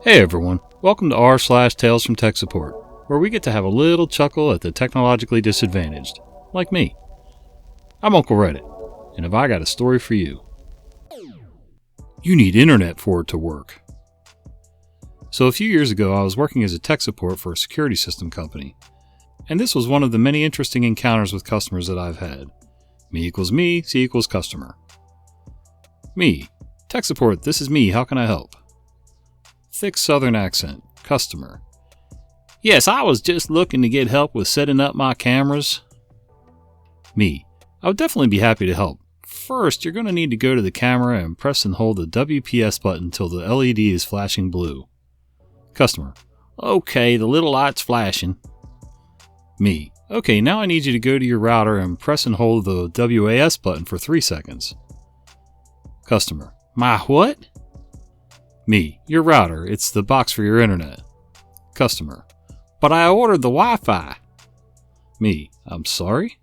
Hey everyone, welcome to r/Tales from Tech Support, where we get to have a little chuckle at the technologically disadvantaged, like me. I'm Uncle Reddit, and have I got a story for you. You need internet for it to work. So a few years ago I was working as a tech support for a security system company, and this was one of the many interesting encounters with customers that I've had. Me equals me, C equals customer. Me, tech support, this is me, how can I help? Thick southern accent, customer. Yes, I was just looking to get help with setting up my cameras. Me, I would definitely be happy to help. First, you're going to need to go to the camera and press and hold the WPS button until the LED is flashing blue. Customer, okay, the little light's flashing. Me, okay, now I need you to go to your router and press and hold the WAS button for 3 seconds. Customer, my what? Me, your router, it's the box for your internet. Customer, but I ordered the Wi-Fi. Me, I'm sorry?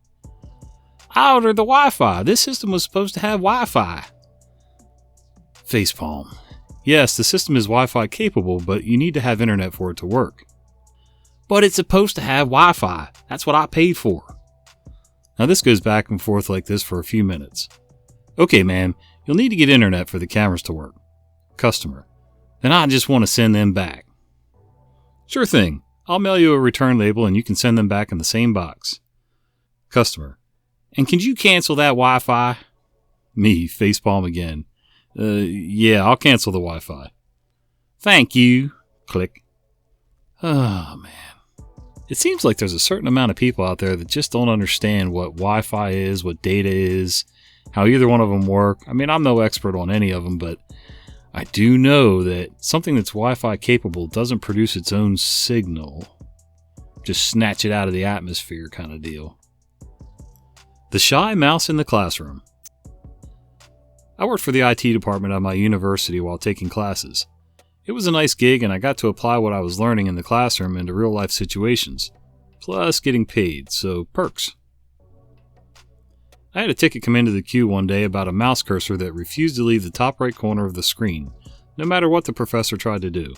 I ordered the Wi-Fi. This system was supposed to have Wi-Fi. Facepalm. Yes, the system is Wi-Fi capable, but you need to have internet for it to work. But it's supposed to have Wi-Fi. That's what I paid for. Now this goes back and forth like this for a few minutes. Okay, ma'am, you'll need to get internet for the cameras to work. Customer, then I just want to send them back. Sure thing. I'll mail you a return label and you can send them back in the same box. Customer, and can you cancel that Wi-Fi? Me, facepalm again. Yeah, I'll cancel the Wi-Fi. Thank you. Click. Oh, man. It seems like there's a certain amount of people out there that just don't understand what Wi-Fi is, what data is, how either one of them work. I mean, I'm no expert on any of them, but I do know that something that's Wi-Fi capable doesn't produce its own signal. Just snatch it out of the atmosphere kind of deal. The shy mouse in the classroom. I worked for the IT department at my university while taking classes. It was a nice gig and I got to apply what I was learning in the classroom into real life situations, plus getting paid, so perks. I had a ticket come into the queue one day about a mouse cursor that refused to leave the top right corner of the screen, no matter what the professor tried to do.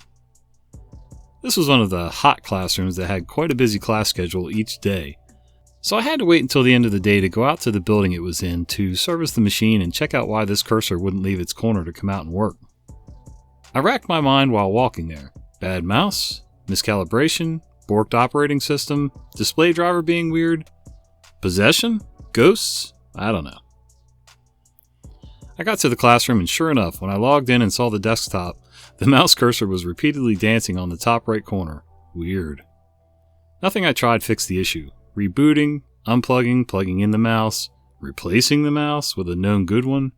This was one of the hot classrooms that had quite a busy class schedule each day, so I had to wait until the end of the day to go out to the building it was in to service the machine and check out why this cursor wouldn't leave its corner to come out and work. I racked my mind while walking there. Bad mouse, miscalibration, borked operating system, display driver being weird, possession, ghosts, I don't know. I got to the classroom and sure enough, when I logged in and saw the desktop, the mouse cursor was repeatedly dancing on the top right corner. Weird. Nothing I tried fixed the issue. Rebooting, unplugging, plugging in the mouse, replacing the mouse with a known good one.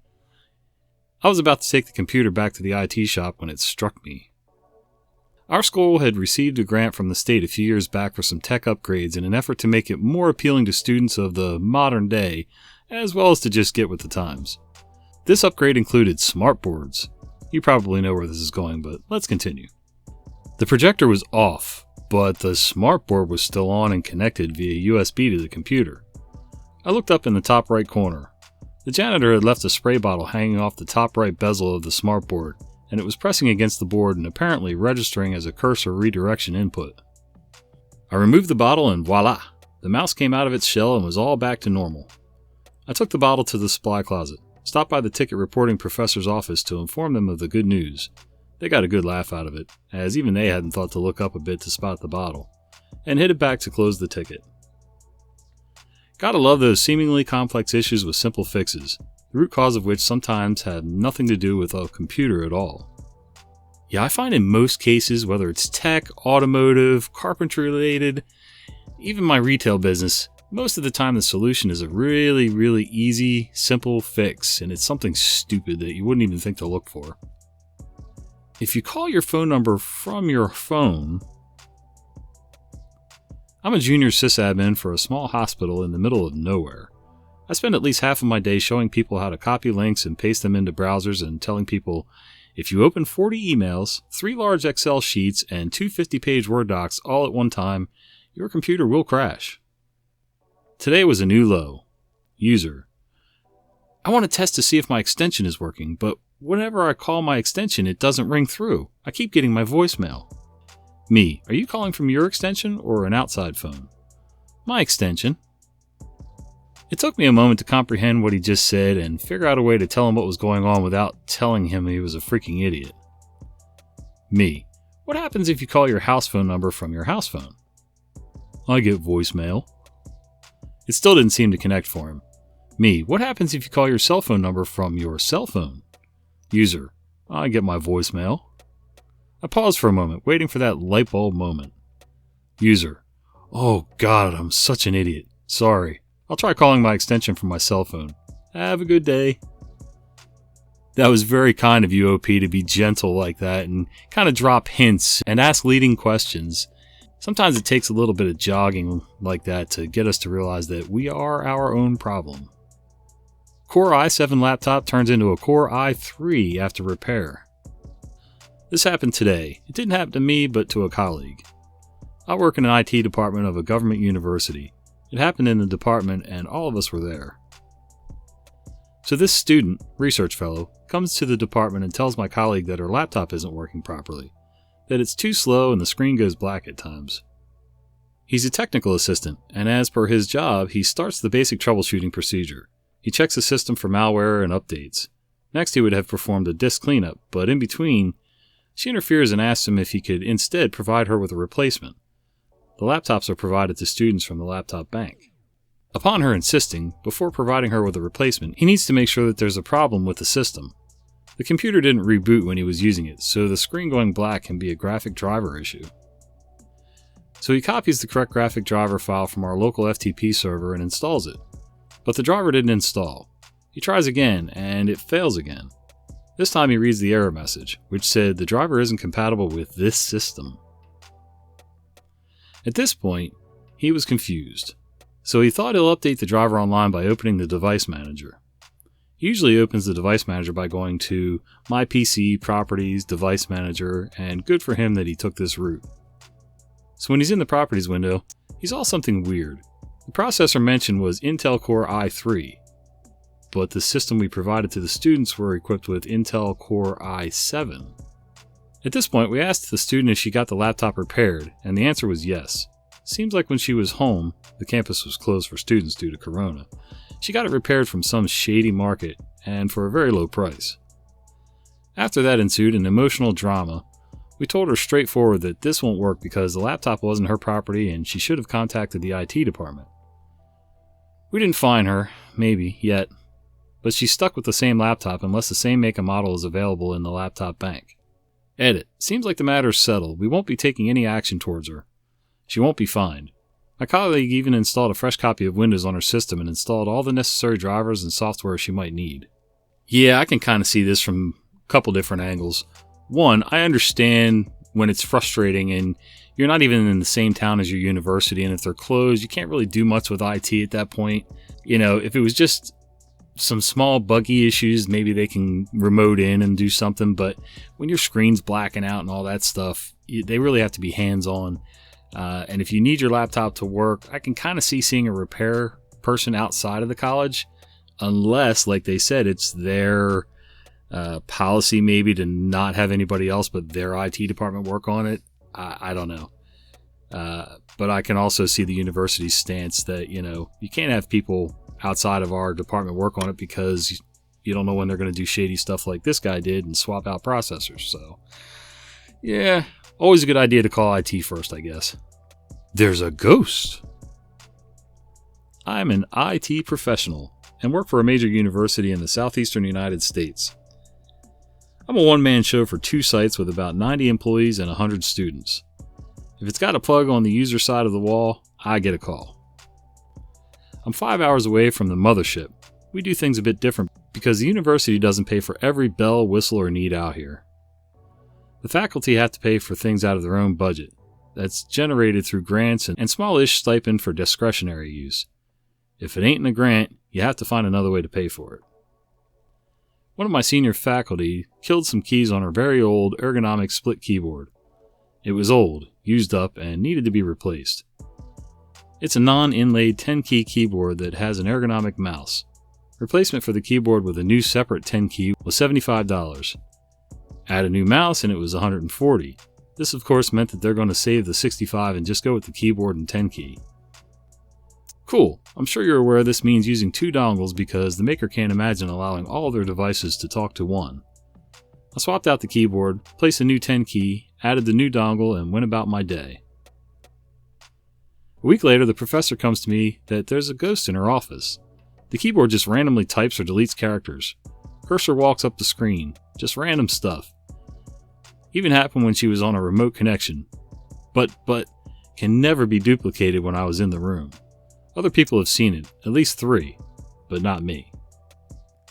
I was about to take the computer back to the IT shop when it struck me. Our school had received a grant from the state a few years back for some tech upgrades in an effort to make it more appealing to students of the modern day, as well as to just get with the times. This upgrade included smartboards. You probably know where this is going, but let's continue. The projector was off, but the smartboard was still on and connected via USB to the computer. I looked up in the top right corner. The janitor had left a spray bottle hanging off the top right bezel of the smartboard, and it was pressing against the board and apparently registering as a cursor redirection input. I removed the bottle and voila! The mouse came out of its shell and was all back to normal. I took the bottle to the supply closet, stopped by the ticket reporting professor's office to inform them of the good news. They got a good laugh out of it, as even they hadn't thought to look up a bit to spot the bottle, and hit it back to close the ticket. Gotta love those seemingly complex issues with simple fixes, the root cause of which sometimes have nothing to do with a computer at all. Yeah, I find in most cases, whether it's tech, automotive, carpentry related, even my retail business, most of the time the solution is a really, really easy, simple fix, and it's something stupid that you wouldn't even think to look for. If you call your phone number from your phone... I'm a junior sysadmin for a small hospital in the middle of nowhere. I spend at least half of my day showing people how to copy links and paste them into browsers and telling people, if you open 40 emails, 3 large Excel sheets, and 2 50-page Word docs all at one time, your computer will crash. Today was a new low. User: I want to test to see if my extension is working, but whenever I call my extension, it doesn't ring through. I keep getting my voicemail. Me, are you calling from your extension or an outside phone? My extension. It took me a moment to comprehend what he just said and figure out a way to tell him what was going on without telling him he was a freaking idiot. Me, what happens if you call your house phone number from your house phone? I get voicemail. It still didn't seem to connect for him. Me, what happens if you call your cell phone number from your cell phone? User, I get my voicemail. I paused for a moment, waiting for that light bulb moment. User, oh God, I'm such an idiot. Sorry. I'll try calling my extension from my cell phone. Have a good day. That was very kind of you, OP, to be gentle like that and kind of drop hints and ask leading questions. Sometimes it takes a little bit of jogging like that to get us to realize that we are our own problem. Core i7 laptop turns into a Core i3 after repair. This happened today. It didn't happen to me, but to a colleague. I work in an IT department of a government university. It happened in the department and all of us were there. So this student, research fellow, comes to the department and tells my colleague that her laptop isn't working properly, that it's too slow and the screen goes black at times. He's a technical assistant, and as per his job, he starts the basic troubleshooting procedure. He checks the system for malware and updates. Next, he would have performed a disk cleanup, but in between, she interferes and asks him if he could instead provide her with a replacement. The laptops are provided to students from the laptop bank. Upon her insisting, before providing her with a replacement, he needs to make sure that there's a problem with the system. The computer didn't reboot when he was using it, so the screen going black can be a graphic driver issue. So he copies the correct graphic driver file from our local FTP server and installs it. But the driver didn't install. He tries again, and it fails again. This time he reads the error message, which said the driver isn't compatible with this system. At this point, he was confused. So he thought he'll update the driver online by opening the device manager. He usually opens the device manager by going to My PC, Properties, Device Manager, and good for him that he took this route. So when he's in the Properties window, he saw something weird. The processor mentioned was Intel Core i3, but the system we provided to the students were equipped with Intel Core i7. At this point, we asked the student if she got the laptop repaired, and the answer was yes. Seems like when she was home, the campus was closed for students due to Corona, she got it repaired from some shady market, and for a very low price. After that ensued an emotional drama. We told her straightforward that this won't work because the laptop wasn't her property and she should have contacted the IT department. We didn't fine her, maybe, yet, but she's stuck with the same laptop unless the same make and model is available in the laptop bank. Edit. Seems like the matter's settled. We won't be taking any action towards her. She won't be fined. My colleague even installed a fresh copy of Windows on her system and installed all the necessary drivers and software she might need. Yeah, I can kind of see this from a couple different angles. One, I understand when it's frustrating and you're not even in the same town as your university, and if they're closed, you can't really do much with IT at that point. You know, if it was just some small buggy issues, maybe they can remote in and do something, but when your screen's blacking out and all that stuff, they really have to be hands-on. And if you need your laptop to work, I can kind of see seeing a repair person outside of the college, unless, like they said, it's their policy maybe to not have anybody else but their IT department work on it. I don't know. But I can also see the university's stance that, you know, you can't have people outside of our department work on it because you don't know when they're going to do shady stuff like this guy did and swap out processors. So, yeah, always a good idea to call IT first, I guess. There's a ghost. I'm an IT professional and work for a major university in the southeastern United States. I'm a one-man show for 2 sites with about 90 employees and 100 students. If it's got a plug on the user side of the wall, I get a call. I'm 5 hours away from the mothership. We do things a bit different because the university doesn't pay for every bell, whistle, or need out here. The faculty have to pay for things out of their own budget. That's generated through grants and small-ish stipend for discretionary use. If it ain't in a grant, you have to find another way to pay for it. One of my senior faculty killed some keys on her very old ergonomic split keyboard. It was old, used up, and needed to be replaced. It's a non-inlaid 10-key keyboard that has an ergonomic mouse. Replacement for the keyboard with a new separate 10 key was $75. Add a new mouse and it was $140. This of course meant that they're going to save the $65 and just go with the keyboard and 10 key. Cool, I'm sure you're aware this means using 2 dongles because the maker can't imagine allowing all their devices to talk to one. I swapped out the keyboard, placed a new 10 key, added the new dongle, and went about my day. A week later, the professor comes to me that there's a ghost in her office. The keyboard just randomly types or deletes characters. Cursor walks up the screen. Just random stuff. Even happened when she was on a remote connection. But can never be duplicated when I was in the room. Other people have seen it, at least 3, but not me.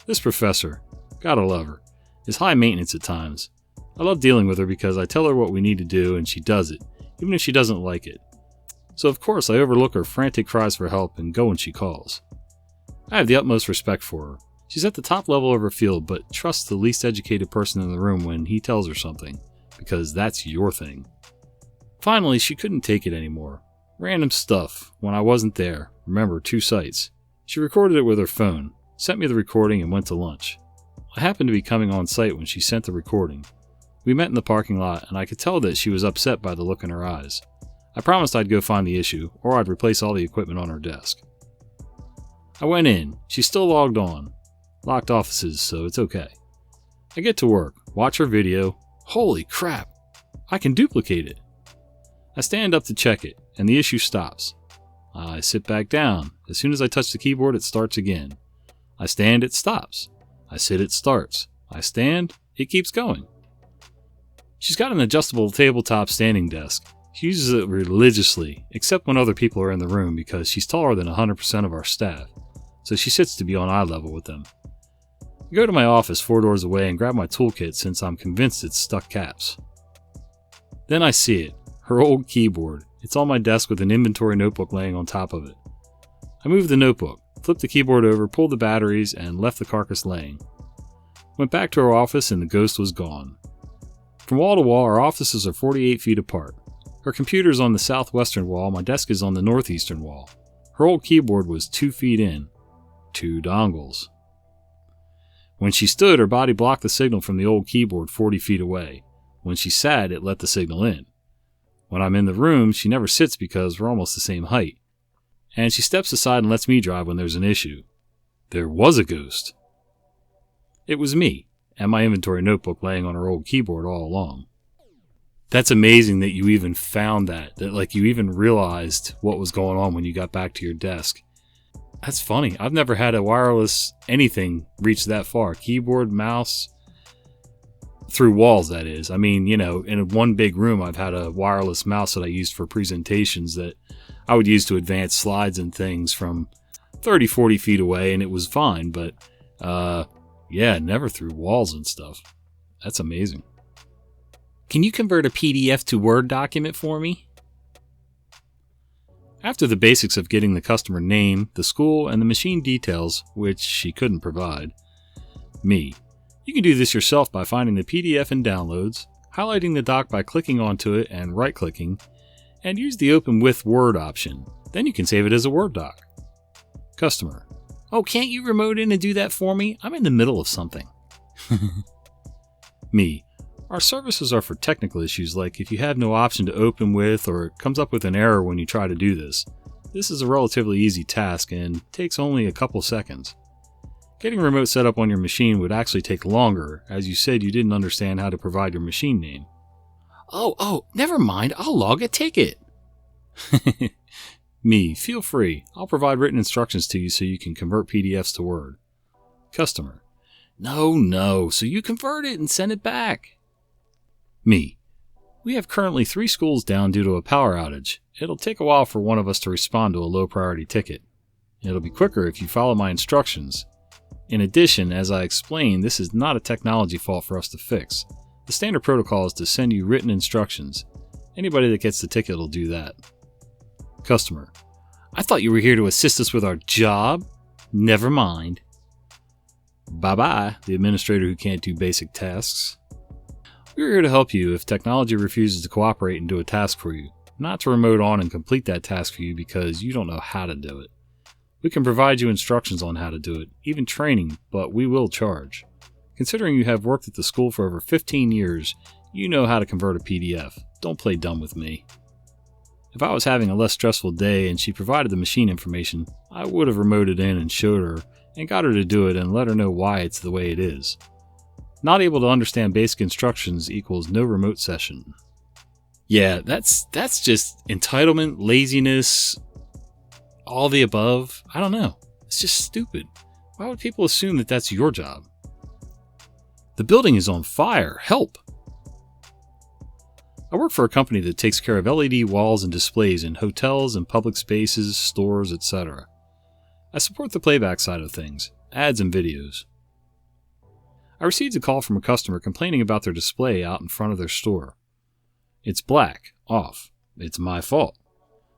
This professor, gotta love her, is high maintenance at times. I love dealing with her because I tell her what we need to do and she does it, even if she doesn't like it. So of course I overlook her frantic cries for help and go when she calls. I have the utmost respect for her. She's at the top level of her field, but trusts the least educated person in the room when he tells her something, because that's your thing. Finally, she couldn't take it anymore. Random stuff, when I wasn't there. Remember, 2 sites. She recorded it with her phone, sent me the recording, and went to lunch. I happened to be coming on site when she sent the recording. We met in the parking lot, and I could tell that she was upset by the look in her eyes. I promised I'd go find the issue, or I'd replace all the equipment on her desk. I went in. She's still logged on. Locked offices, so it's okay. I get to work, watch her video. Holy crap! I can duplicate it. I stand up to check it, and the issue stops. I sit back down. As soon as I touch the keyboard, it starts again. I stand, it stops. I sit, it starts. I stand, it keeps going. She's got an adjustable tabletop standing desk. She uses it religiously, except when other people are in the room because she's taller than 100% of our staff, so she sits to be on eye level with them. I go to my office 4 doors away and grab my toolkit since I'm convinced it's stuck caps. Then I see it, her old keyboard. It's on my desk with an inventory notebook laying on top of it. I moved the notebook, flipped the keyboard over, pulled the batteries, and left the carcass laying. Went back to her office and the ghost was gone. From wall to wall, our offices are 48 feet apart. Her computer's on the southwestern wall, my desk is on the northeastern wall. Her old keyboard was 2 feet in. 2 dongles. When she stood, her body blocked the signal from the old keyboard 40 feet away. When she sat, it let the signal in. When I'm in the room, she never sits because we're almost the same height. And she steps aside and lets me drive when there's an issue. There was a ghost. It was me, and my inventory notebook laying on her old keyboard all along. That's amazing that you even found that you even realized what was going on when you got back to your desk. That's funny. I've never had a wireless anything reach that far. Keyboard, mouse, through walls, that is. I mean, in one big room, I've had a wireless mouse that I used for presentations that I would use to advance slides and things from 30, 40 feet away, and it was fine. But, never through walls and stuff. That's amazing. Can you convert a PDF to Word document for me? After the basics of getting the customer name, the school, and the machine details, which she couldn't provide, you can do this yourself by finding the PDF in Downloads, highlighting the doc by clicking onto it and right-clicking, and use the Open with Word option. Then you can save it as a Word doc. Customer: oh, can't you remote in and do that for me? I'm in the middle of something. Our services are for technical issues like if you have no option to open with or it comes up with an error when you try to do this. This is a relatively easy task and takes only a couple seconds. Getting remote set up on your machine would actually take longer, as you said you didn't understand how to provide your machine name. Oh, never mind, I'll log a ticket. Feel free. I'll provide written instructions to you so you can convert PDFs to Word. Customer: no, so you convert it and send it back. We have currently 3 schools down due to a power outage. It'll take a while for one of us to respond to a low priority ticket. It'll be quicker if you follow my instructions. In addition, as I explained, this is not a technology fault for us to fix. The standard protocol is to send you written instructions. Anybody that gets the ticket will do that. Customer: I thought you were here to assist us with our job. Never mind. Bye-bye, the administrator who can't do basic tasks. We're here to help you if technology refuses to cooperate and do a task for you, not to remote on and complete that task for you because you don't know how to do it. We can provide you instructions on how to do it, even training, but we will charge. Considering you have worked at the school for over 15 years, you know how to convert a PDF. Don't play dumb with me. If I was having a less stressful day and she provided the machine information, I would have remoted in and showed her and got her to do it and let her know why it's the way it is. Not able to understand basic instructions equals no remote session. Yeah, that's just entitlement, laziness, all the above. I don't know. It's just stupid. Why would people assume that that's your job? The building is on fire. Help! I work for a company that takes care of LED walls and displays in hotels and public spaces, stores, etc. I support the playback side of things, ads and videos. I received a call from a customer complaining about their display out in front of their store. It's black, off. It's my fault.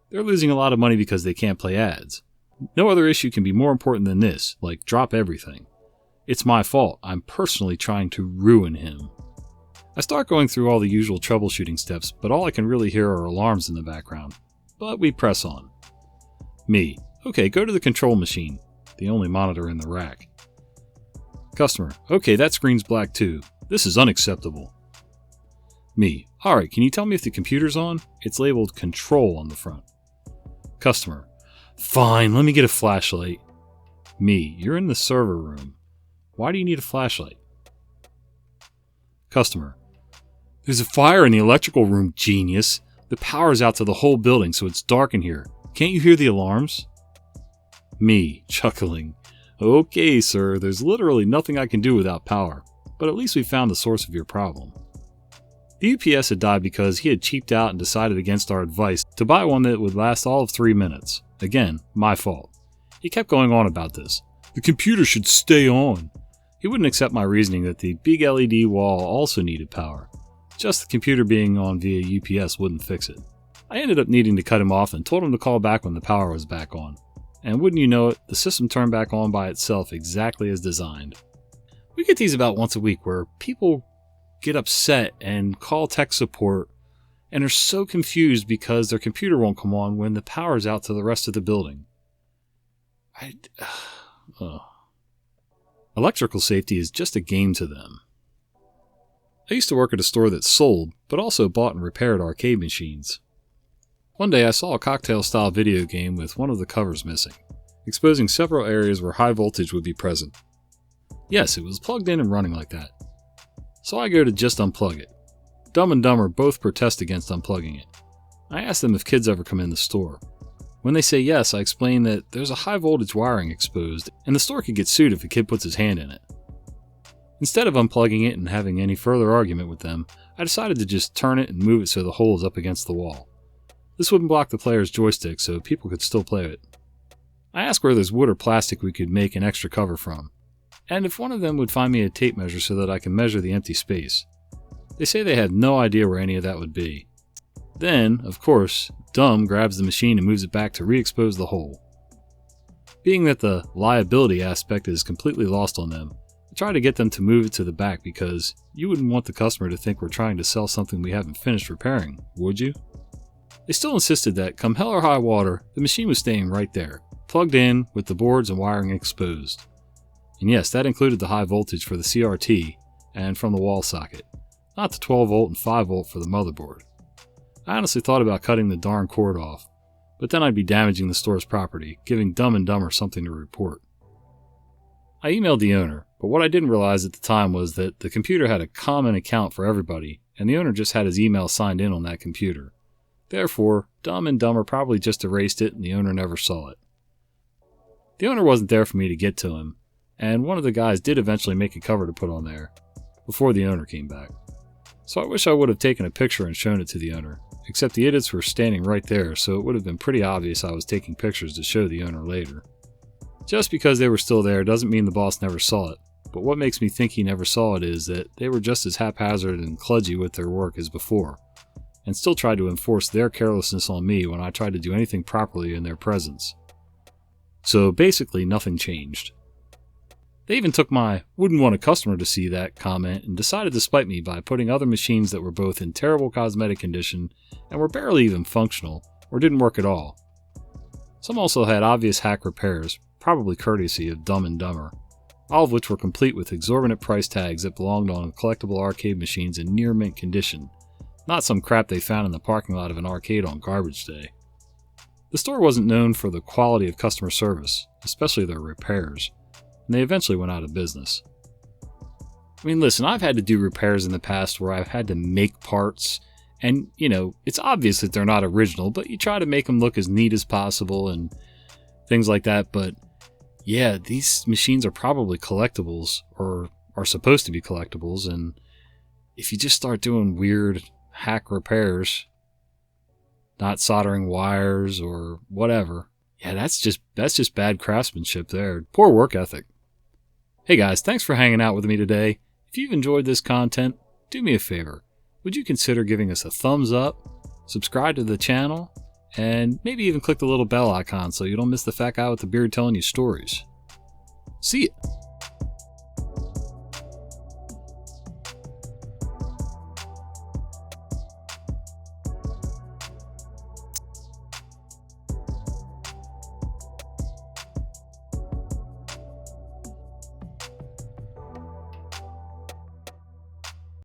They're losing a lot of money because they can't play ads. No other issue can be more important than this, like drop everything. It's my fault. I'm personally trying to ruin him. I start going through all the usual troubleshooting steps, but all I can really hear are alarms in the background. But we press on. Me. Okay, go to the control machine, the only monitor in the rack. Customer. Okay, that screen's black too. This is unacceptable. Me. Alright, can you tell me if the computer's on? It's labeled control on the front. Customer. Fine, let me get a flashlight. Me. You're in the server room. Why do you need a flashlight? Customer. There's a fire in the electrical room, genius. The power's out to the whole building, so it's dark in here. Can't you hear the alarms? Me, chuckling. Okay, sir, there's literally nothing I can do without power, but at least we found the source of your problem. The UPS had died because he had cheaped out and decided against our advice to buy one that would last all of 3 minutes. Again, my fault. He kept going on about this. The computer should stay on. He wouldn't accept my reasoning that the big LED wall also needed power. Just the computer being on via UPS wouldn't fix it. I ended up needing to cut him off and told him to call back when the power was back on. And wouldn't you know it, the system turned back on by itself exactly as designed. We get these about once a week where people get upset and call tech support and are so confused because their computer won't come on when the power's out to the rest of the building. Electrical safety is just a game to them. I used to work at a store that sold, but also bought and repaired arcade machines. One day I saw a cocktail-style video game with one of the covers missing, exposing several areas where high voltage would be present. Yes, it was plugged in and running like that. So I go to just unplug it. Dumb and Dumber both protest against unplugging it. I ask them if kids ever come in the store. When they say yes, I explain that there's a high voltage wiring exposed, and the store could get sued if a kid puts his hand in it. Instead of unplugging it and having any further argument with them, I decided to just turn it and move it so the hole is up against the wall. This wouldn't block the player's joystick so people could still play it. I asked where there's wood or plastic we could make an extra cover from, and if one of them would find me a tape measure so that I can measure the empty space. They say they had no idea where any of that would be. Then, of course, Dumb grabs the machine and moves it back to re-expose the hole. Being that the liability aspect is completely lost on them, I try to get them to move it to the back because you wouldn't want the customer to think we're trying to sell something we haven't finished repairing, would you? They still insisted that, come hell or high water, the machine was staying right there, plugged in with the boards and wiring exposed. And yes, that included the high voltage for the CRT and from the wall socket, not the 12 volt and 5 volt for the motherboard. I honestly thought about cutting the darn cord off, but then I'd be damaging the store's property, giving Dumb and Dumber something to report. I emailed the owner, but what I didn't realize at the time was that the computer had a common account for everybody, and the owner just had his email signed in on that computer. Therefore, Dumb and Dumber probably just erased it and the owner never saw it. The owner wasn't there for me to get to him, and one of the guys did eventually make a cover to put on there, before the owner came back. So I wish I would have taken a picture and shown it to the owner, except the idiots were standing right there, so it would have been pretty obvious I was taking pictures to show the owner later. Just because they were still there doesn't mean the boss never saw it, but what makes me think he never saw it is that they were just as haphazard and kludgy with their work as before, and still tried to enforce their carelessness on me when I tried to do anything properly in their presence. So basically nothing changed. They even took my "wouldn't want a customer to see that" comment and decided to spite me by putting other machines that were both in terrible cosmetic condition and were barely even functional or didn't work at all. Some also had obvious hack repairs, probably courtesy of Dumb and Dumber, all of which were complete with exorbitant price tags that belonged on collectible arcade machines in near mint condition, not some crap they found in the parking lot of an arcade on garbage day. The store wasn't known for the quality of customer service, especially their repairs, and they eventually went out of business. I mean, listen, I've had to do repairs in the past where I've had to make parts, and, it's obvious that they're not original, but you try to make them look as neat as possible and things like that. But yeah, these machines are probably collectibles, or are supposed to be collectibles, and if you just start doing weird hack repairs, not soldering wires or whatever, yeah, that's just bad craftsmanship there. Poor work ethic. Hey guys, thanks for hanging out with me today. If you've enjoyed this content, do me a favor. Would you consider giving us a thumbs up, subscribe to the channel, and maybe even click the little bell icon so you don't miss the fat guy with the beard telling you stories. See ya!